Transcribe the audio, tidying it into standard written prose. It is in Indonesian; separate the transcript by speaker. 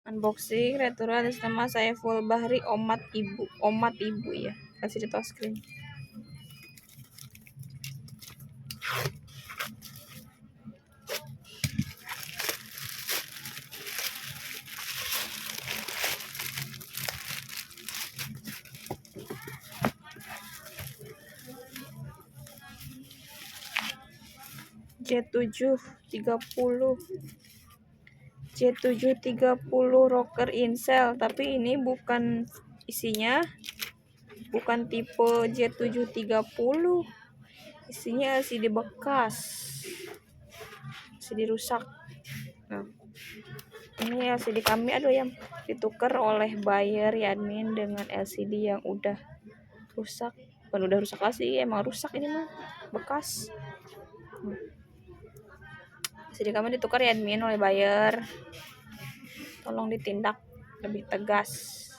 Speaker 1: Unboxing retro atas nama saya Full Bahri Omat Ibu ya. Kasih di touchscreen. J730 rocker Incel, tapi ini bukan isinya, bukan tipe J730, isinya LCD bekas, LCD rusak. Nah, ini LCD kami yang ditukar oleh buyer ya admin dengan LCD yang udah rusak. Bukan udah rusak lah sih, emang rusak ini mah, bekas. LCD kami ditukar ya admin oleh buyer, tolong ditindak lebih tegas.